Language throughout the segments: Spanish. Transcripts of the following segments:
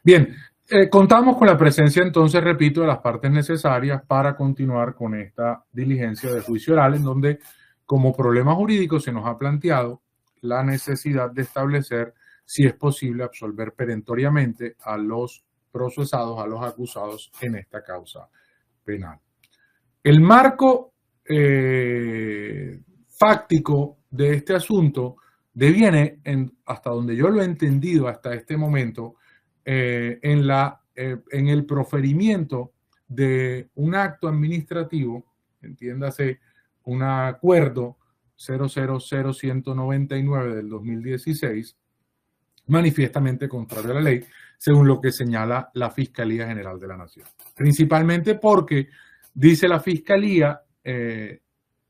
Bien, contamos con la presencia entonces, repito, de las partes necesarias para continuar con esta diligencia de juicio oral, en donde como problema jurídico se nos ha planteado la necesidad de establecer si es posible absolver perentoriamente a los procesados, a los acusados en esta causa penal. El marco fáctico de este asunto deviene, hasta donde yo lo he entendido hasta este momento, en el proferimiento de un acto administrativo, entiéndase, un acuerdo 000199 del 2016, manifiestamente contrario a la ley, según lo que señala la Fiscalía General de la Nación. Principalmente porque, dice la Fiscalía,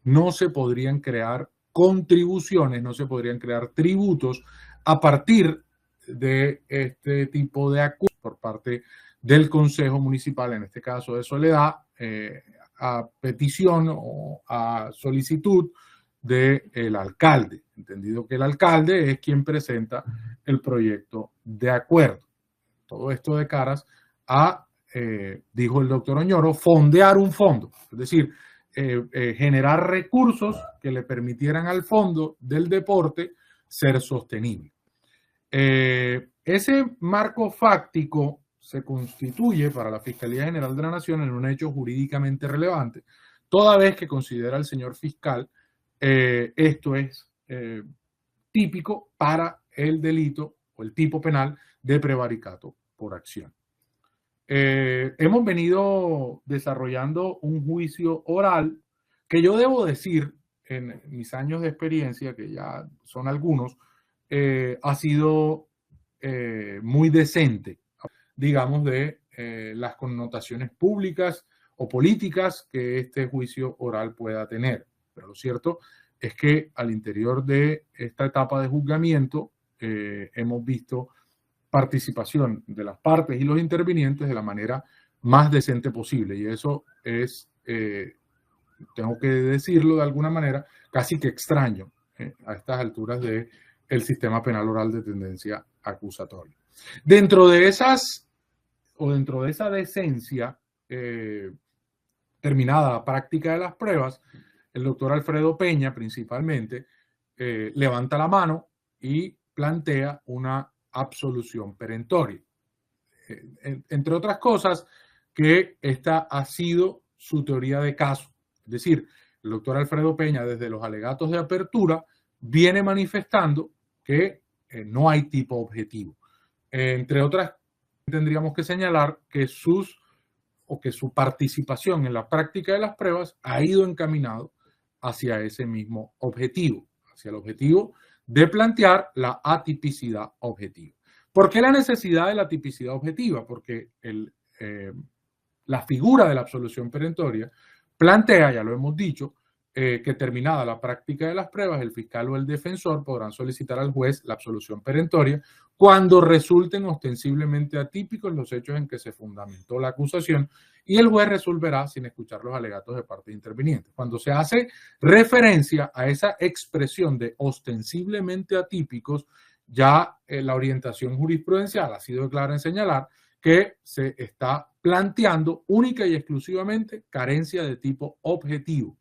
no se podrían crear contribuciones, no se podrían crear tributos a partir de este tipo de acuerdos por parte del Consejo Municipal, en este caso de Soledad, a petición o a solicitud del alcalde, entendido que el alcalde es quien presenta el proyecto de acuerdo. Todo esto de caras a, dijo el doctor Oñoro, fondear un fondo, es decir, generar recursos que le permitieran al fondo del deporte ser sostenible. Ese marco fáctico se constituye para la Fiscalía General de la Nación en un hecho jurídicamente relevante, toda vez que considera el señor fiscal esto es típico para el delito o el tipo penal de prevaricato por acción. Hemos venido desarrollando un juicio oral que yo debo decir, en mis años de experiencia, que ya son algunos, ha sido muy decente, digamos, de las connotaciones públicas o políticas que este juicio oral pueda tener. Pero lo cierto es que al interior de esta etapa de juzgamiento hemos visto participación de las partes y los intervinientes de la manera más decente posible. Y eso es, tengo que decirlo de alguna manera, casi que extraño a estas alturas del sistema penal oral de tendencia acusatoria. Dentro de esa decencia terminada la práctica de las pruebas, el doctor Alfredo Peña principalmente levanta la mano y plantea una absolución perentoria. Entre otras cosas, que esta ha sido su teoría de caso. Es decir, el doctor Alfredo Peña, desde los alegatos de apertura, viene manifestando que no hay tipo objetivo. Entre otras, tendríamos que señalar que su participación en la práctica de las pruebas ha ido encaminado hacia ese mismo objetivo, hacia el objetivo de plantear la atipicidad objetiva. ¿Por qué la necesidad de la tipicidad objetiva? Porque la figura de la absolución perentoria plantea, ya lo hemos dicho, que terminada la práctica de las pruebas, el fiscal o el defensor podrán solicitar al juez la absolución perentoria cuando resulten ostensiblemente atípicos los hechos en que se fundamentó la acusación y el juez resolverá sin escuchar los alegatos de partes intervinientes. Cuando se hace referencia a esa expresión de ostensiblemente atípicos, ya la orientación jurisprudencial ha sido clara en señalar que se está planteando única y exclusivamente carencia de tipo objetivo.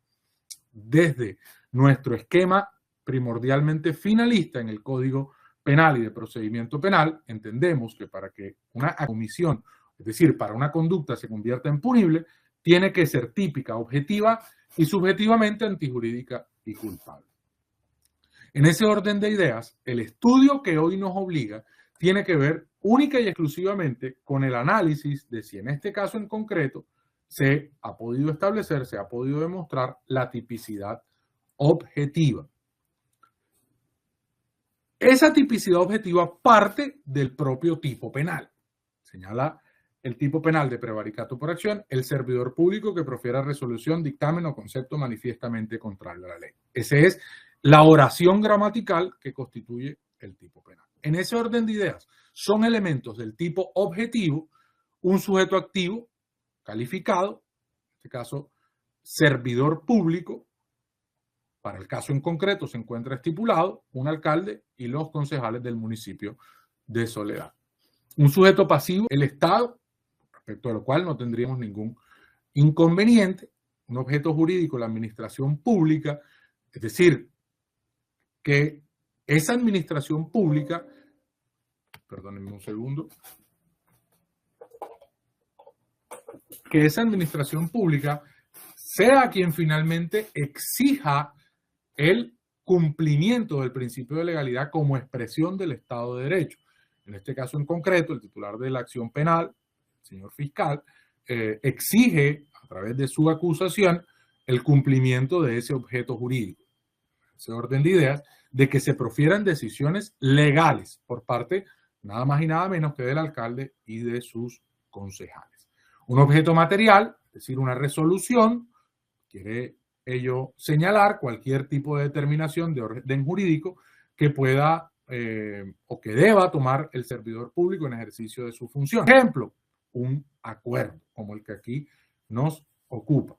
Desde nuestro esquema primordialmente finalista en el Código Penal y de Procedimiento Penal, entendemos que para que una comisión, es decir, para una conducta se convierta en punible, tiene que ser típica, objetiva y subjetivamente antijurídica y culpable. En ese orden de ideas, el estudio que hoy nos obliga tiene que ver única y exclusivamente con el análisis de si en este caso en concreto se ha podido establecer, se ha podido demostrar la tipicidad objetiva. Esa tipicidad objetiva parte del propio tipo penal. Señala el tipo penal de prevaricato por acción, el servidor público que profiera resolución, dictamen o concepto manifiestamente contrario a la ley. Esa es la oración gramatical que constituye el tipo penal. En ese orden de ideas, son elementos del tipo objetivo, un sujeto activo calificado, en este caso servidor público, para el caso en concreto se encuentra estipulado un alcalde y los concejales del municipio de Soledad. Un sujeto pasivo, el Estado, respecto a lo cual no tendríamos ningún inconveniente. Un objeto jurídico, la administración pública, es decir, que esa administración pública, perdónenme un segundo, que esa administración pública sea quien finalmente exija el cumplimiento del principio de legalidad como expresión del Estado de Derecho. En este caso en concreto, el titular de la acción penal, el señor fiscal, exige a través de su acusación el cumplimiento de ese objeto jurídico, ese orden de ideas, de que se profieran decisiones legales por parte nada más y nada menos que del alcalde y de sus concejales. Un objeto material, es decir, una resolución, quiere ello señalar cualquier tipo de determinación de orden jurídico que pueda o que deba tomar el servidor público en ejercicio de su función. Por ejemplo, un acuerdo como el que aquí nos ocupa.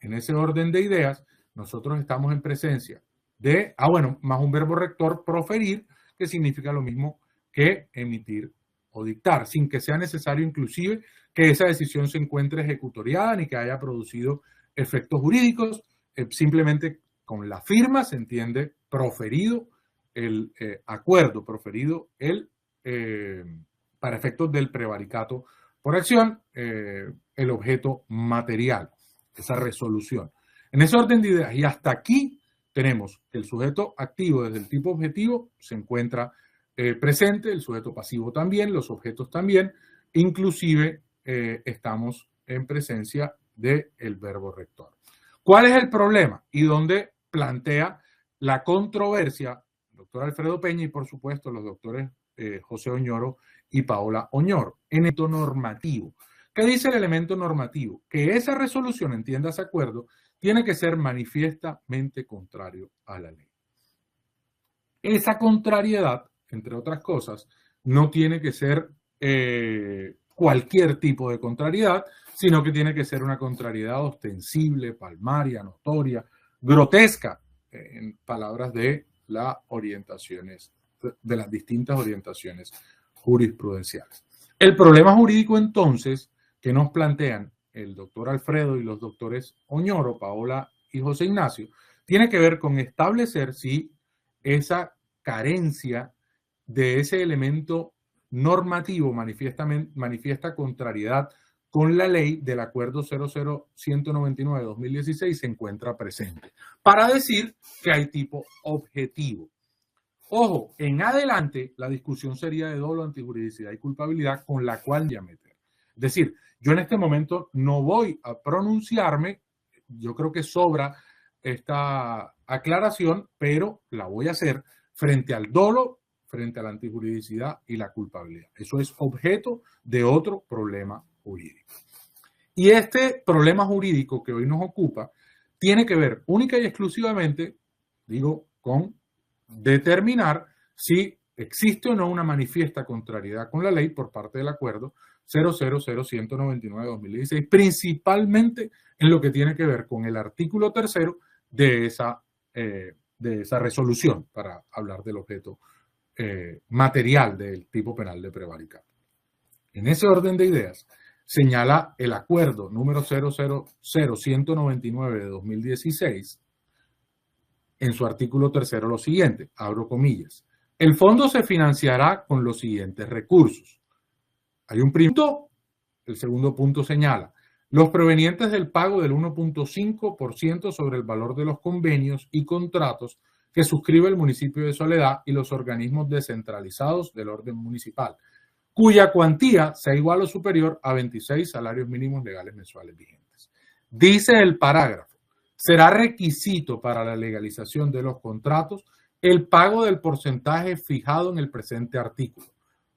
En ese orden de ideas, nosotros estamos en presencia de, más un verbo rector, proferir, que significa lo mismo que emitir o dictar, sin que sea necesario inclusive que esa decisión se encuentre ejecutoriada ni que haya producido efectos jurídicos, simplemente con la firma se entiende proferido el acuerdo, proferido para efectos del prevaricato por acción, el objeto material, esa resolución. En ese orden de ideas, y hasta aquí tenemos que el sujeto activo desde el tipo objetivo se encuentra presente, el sujeto pasivo también, los objetos también, inclusive estamos en presencia del verbo rector. ¿Cuál es el problema? Y dónde plantea la controversia el doctor Alfredo Peña y por supuesto los doctores José Oñoro y Paola Oñoro, en el elemento normativo. ¿Qué dice el elemento normativo? Que esa resolución, entiéndase acuerdo, tiene que ser manifiestamente contrario a la ley. Esa contrariedad, entre otras cosas, no tiene que ser cualquier tipo de contrariedad, sino que tiene que ser una contrariedad ostensible, palmaria, notoria, grotesca, en palabras de las orientaciones, de las distintas orientaciones jurisprudenciales. El problema jurídico entonces que nos plantean el doctor Alfredo y los doctores Oñoro, Paola y José Ignacio, tiene que ver con establecer si esa carencia de ese elemento normativo manifiesta contrariedad con la ley del acuerdo 00199 de 2016 se encuentra presente, para decir que hay tipo objetivo. Ojo, en adelante la discusión sería de dolo, antijuridicidad y culpabilidad, con la cual ya meter. Es decir, yo en este momento no voy a pronunciarme, yo creo que sobra esta aclaración, pero la voy a hacer frente al dolo, frente a la antijuridicidad y la culpabilidad. Eso es objeto de otro problema jurídico. Y este problema jurídico que hoy nos ocupa tiene que ver única y exclusivamente, digo, con determinar si existe o no una manifiesta contrariedad con la ley por parte del acuerdo 0000199-2016, principalmente en lo que tiene que ver con el artículo 3º de esa resolución, para hablar del objeto material del tipo penal de prevaricato. En ese orden de ideas, señala el acuerdo número 0000199 de 2016, en su artículo 3º lo siguiente, abro comillas, el fondo se financiará con los siguientes recursos. Hay un punto, el segundo punto señala, los provenientes del pago del 1.5% sobre el valor de los convenios y contratos que suscribe el municipio de Soledad y los organismos descentralizados del orden municipal, cuya cuantía sea igual o superior a 26 salarios mínimos legales mensuales vigentes. Dice el parágrafo, será requisito para la legalización de los contratos el pago del porcentaje fijado en el presente artículo,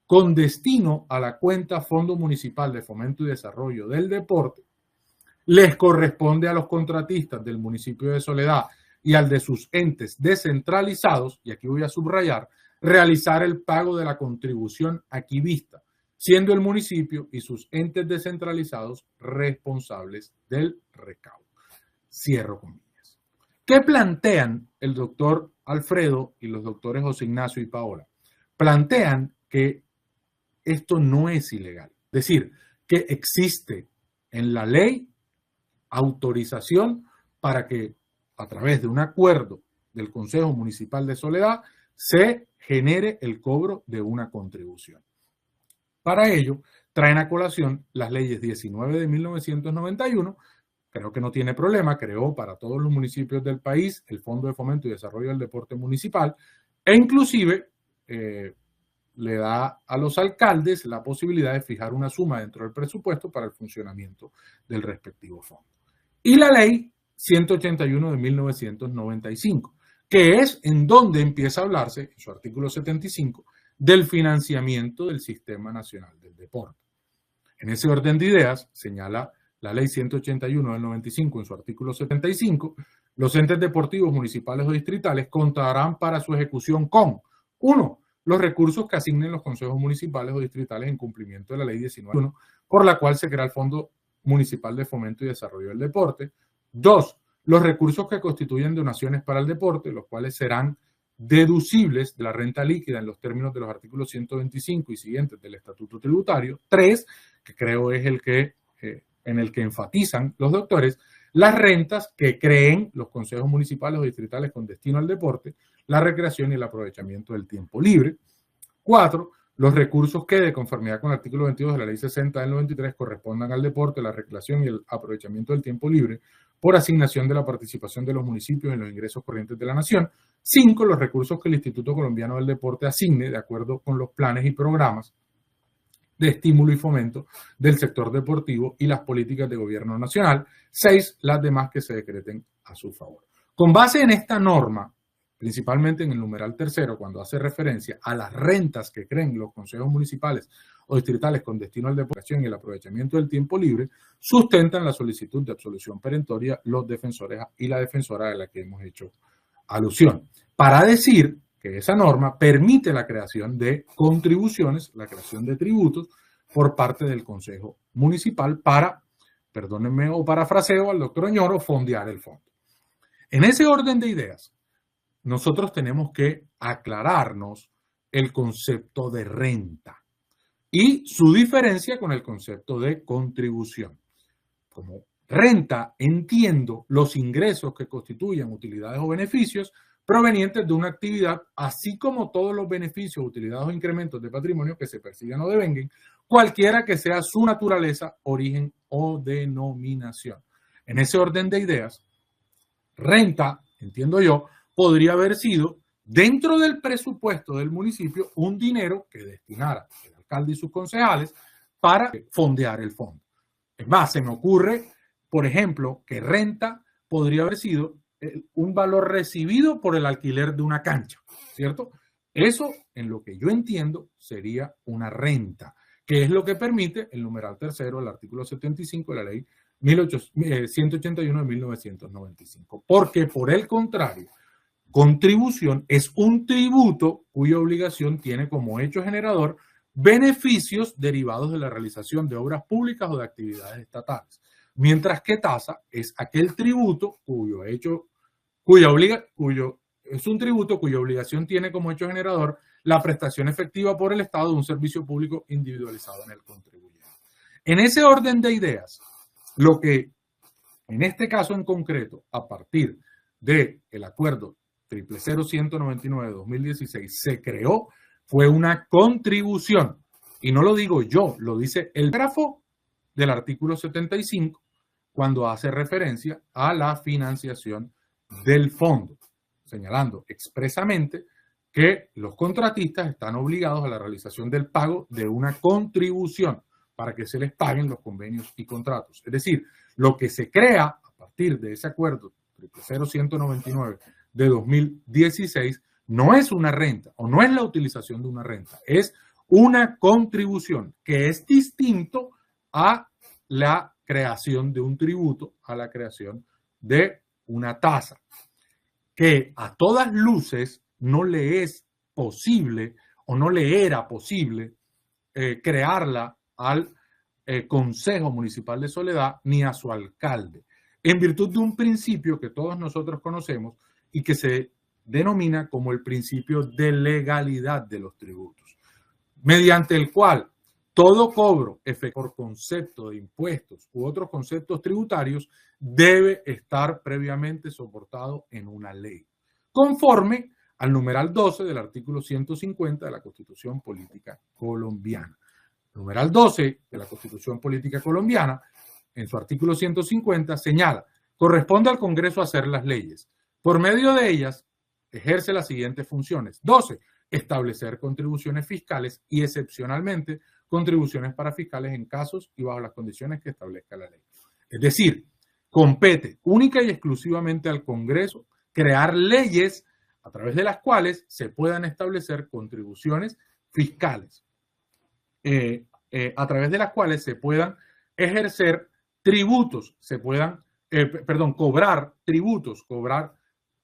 con destino a la cuenta Fondo Municipal de Fomento y Desarrollo del Deporte. Les corresponde a los contratistas del municipio de Soledad y al de sus entes descentralizados, y aquí voy a subrayar, realizar el pago de la contribución aquí vista, siendo el municipio y sus entes descentralizados responsables del recaudo. Cierro comillas. ¿Qué plantean el doctor Alfredo y los doctores José Ignacio y Paola? Plantean que esto no es ilegal. Es decir, que existe en la ley autorización para que a través de un acuerdo del Consejo Municipal de Soledad se genere el cobro de una contribución. Para ello, traen a colación las leyes 19 de 1991, creo que no tiene problema, creó para todos los municipios del país el Fondo de Fomento y Desarrollo del Deporte Municipal e inclusive le da a los alcaldes la posibilidad de fijar una suma dentro del presupuesto para el funcionamiento del respectivo fondo. Y la ley 181 de 1995, que es en donde empieza a hablarse, en su artículo 75, del financiamiento del Sistema Nacional del Deporte. En ese orden de ideas, señala la ley 181 del 95 en su artículo 75, los entes deportivos municipales o distritales contarán para su ejecución con 1. Los recursos que asignen los consejos municipales o distritales en cumplimiento de la ley 19, por la cual se crea el Fondo Municipal de Fomento y Desarrollo del Deporte. 2. Los recursos que constituyen donaciones para el deporte, los cuales serán deducibles de la renta líquida en los términos de los artículos 125 y siguientes del Estatuto Tributario. 3, que creo es el que, en el que enfatizan los doctores, las rentas que creen los consejos municipales o distritales con destino al deporte, la recreación y el aprovechamiento del tiempo libre. 4. Los recursos que, de conformidad con el artículo 22 de la ley 60 del 93, correspondan al deporte, la recreación y el aprovechamiento del tiempo libre por asignación de la participación de los municipios en los ingresos corrientes de la nación. 5. Los recursos que el Instituto Colombiano del Deporte asigne de acuerdo con los planes y programas de estímulo y fomento del sector deportivo y las políticas de gobierno nacional. 6. Las demás que se decreten a su favor. Con base en esta norma, principalmente en el numeral tercero, cuando hace referencia a las rentas que creen los consejos municipales o distritales con destino al deporte y el aprovechamiento del tiempo libre, sustentan la solicitud de absolución perentoria los defensores y la defensora de la que hemos hecho alusión, para decir que esa norma permite la creación de contribuciones, la creación de tributos por parte del Consejo Municipal para, perdónenme o parafraseo al doctor Oñoro, fondear el fondo. En ese orden de ideas, nosotros tenemos que aclararnos el concepto de renta y su diferencia con el concepto de contribución. Como renta, entiendo los ingresos que constituyen utilidades o beneficios provenientes de una actividad, así como todos los beneficios, utilidades o incrementos de patrimonio que se persigan o devenguen, cualquiera que sea su naturaleza, origen o denominación. En ese orden de ideas, renta, entiendo yo, podría haber sido, dentro del presupuesto del municipio, un dinero que destinara el alcalde y sus concejales para fondear el fondo. Es más, se me ocurre, por ejemplo, que renta podría haber sido un valor recibido por el alquiler de una cancha, ¿cierto? Eso, en lo que yo entiendo, sería una renta, que es lo que permite el numeral tercero del artículo 75 de la ley 181 de 1995. Porque, por el contrario, contribución es un tributo cuya obligación tiene como hecho generador beneficios derivados de la realización de obras públicas o de actividades estatales, mientras que tasa es aquel tributo es un tributo cuya obligación tiene como hecho generador la prestación efectiva por el Estado de un servicio público individualizado en el contribuyente. En ese orden de ideas, lo que en este caso en concreto, a partir del acuerdo 00199 de 2016 se creó, fue una contribución. Y no lo digo yo, lo dice el párrafo del artículo 75 cuando hace referencia a la financiación del fondo, señalando expresamente que los contratistas están obligados a la realización del pago de una contribución para que se les paguen los convenios y contratos. Es decir, lo que se crea a partir de ese acuerdo 00199 de 2016 no es una renta o no es la utilización de una renta, es una contribución que es distinto a la creación de un tributo, a la creación de una tasa, que a todas luces no le es posible o no le era posible crearla al Consejo Municipal de Soledad ni a su alcalde, en virtud de un principio que todos nosotros conocemos y que se denomina como el principio de legalidad de los tributos, mediante el cual todo cobro efectuado por concepto de impuestos u otros conceptos tributarios debe estar previamente soportado en una ley, conforme al numeral 12 del artículo 150 de la Constitución Política Colombiana. El numeral 12 de la Constitución Política Colombiana, en su artículo 150, señala: corresponde al Congreso hacer las leyes. Por medio de ellas, ejerce las siguientes funciones. 12. Establecer contribuciones fiscales y, excepcionalmente, contribuciones para fiscales en casos y bajo las condiciones que establezca la ley. Es decir, compete única y exclusivamente al Congreso crear leyes a través de las cuales se puedan establecer contribuciones fiscales, a través de las cuales se puedan ejercer tributos, se puedan, cobrar tributos, cobrar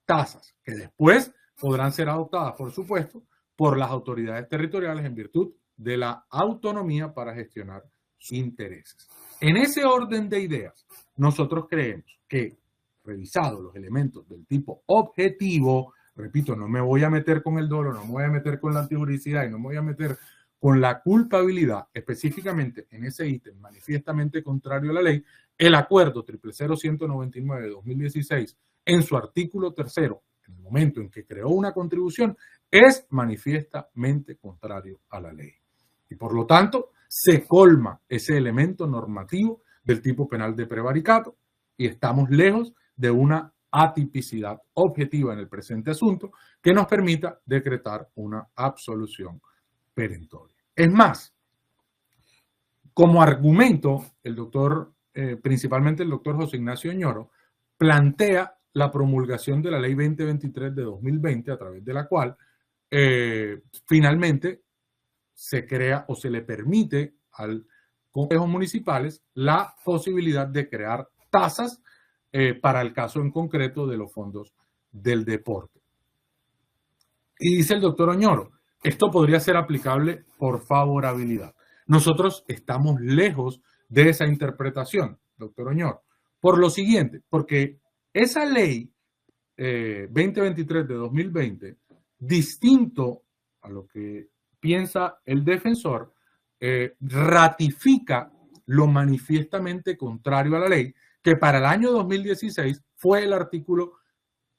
tasas, que después podrán ser adoptadas, por supuesto, por las autoridades territoriales en virtud de la autonomía para gestionar sus intereses. En ese orden de ideas, nosotros creemos que, revisados los elementos del tipo objetivo, repito, no me voy a meter con el dolo, no me voy a meter con la antijuricidad y no me voy a meter con la culpabilidad, específicamente en ese ítem manifiestamente contrario a la ley, el acuerdo 000-199 de 2016, en su artículo 3, en el momento en que creó una contribución, es manifiestamente contrario a la ley. Y por lo tanto, se colma ese elemento normativo del tipo penal de prevaricato y estamos lejos de una atipicidad objetiva en el presente asunto que nos permita decretar una absolución perentoria. Es más, como argumento, el doctor, principalmente el doctor José Ignacio Oñoro, plantea la promulgación de la Ley 2023 de 2020, a través de la cual finalmente se crea o se le permite al consejos municipales la posibilidad de crear tasas para el caso en concreto de los fondos del deporte. Y dice el doctor Oñoro, esto podría ser aplicable por favorabilidad. Nosotros estamos lejos de esa interpretación, doctor Oñoro, por lo siguiente, porque esa ley 2023 de 2020, distinto a lo que piensa el defensor, ratifica lo manifiestamente contrario a la ley, que para el año 2016 fue el artículo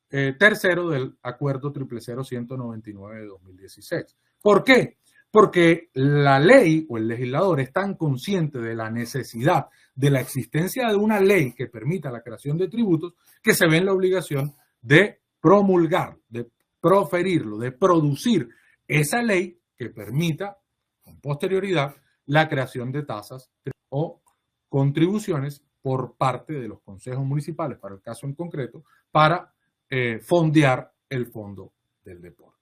3 del acuerdo 000-199 de 2016. ¿Por qué? Porque la ley o el legislador es tan consciente de la necesidad de la existencia de una ley que permita la creación de tributos que se ve en la obligación de promulgar, de proferirlo, de producir esa ley que permita con posterioridad la creación de tasas o contribuciones por parte de los consejos municipales, para el caso en concreto, para fondear el fondo del deporte.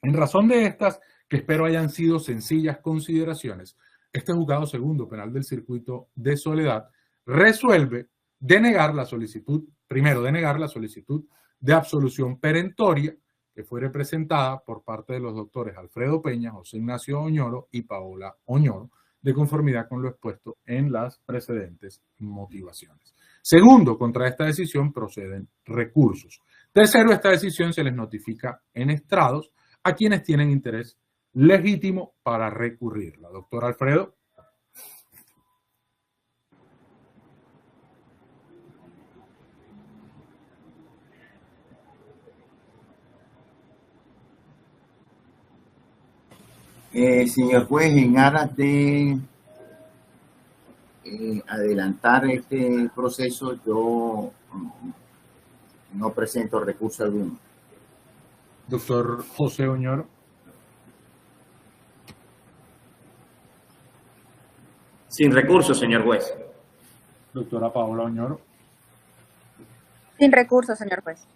En razón de estas, que espero hayan sido sencillas consideraciones, este juzgado segundo penal del circuito de Soledad resuelve denegar la solicitud, primero denegar la solicitud de absolución perentoria que fuere presentada por parte de los doctores Alfredo Peña, José Ignacio Oñoro y Paola Oñoro, de conformidad con lo expuesto en las precedentes motivaciones. Segundo, contra esta decisión proceden recursos. Tercero, esta decisión se les notifica en estrados a quienes tienen interés legítimo para recurrirla. Doctor Alfredo. Señor juez, en aras de adelantar este proceso, yo no presento recurso alguno. Doctor José Oñoro. Sin recurso, señor juez. Doctora Paola Oñoro. Sin recurso, señor juez.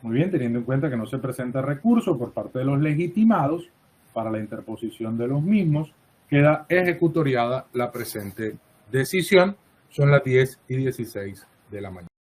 Muy bien, teniendo en cuenta que no se presenta recurso por parte de los legitimados para la interposición de los mismos, queda ejecutoriada la presente decisión. Son las 10:16 de la mañana.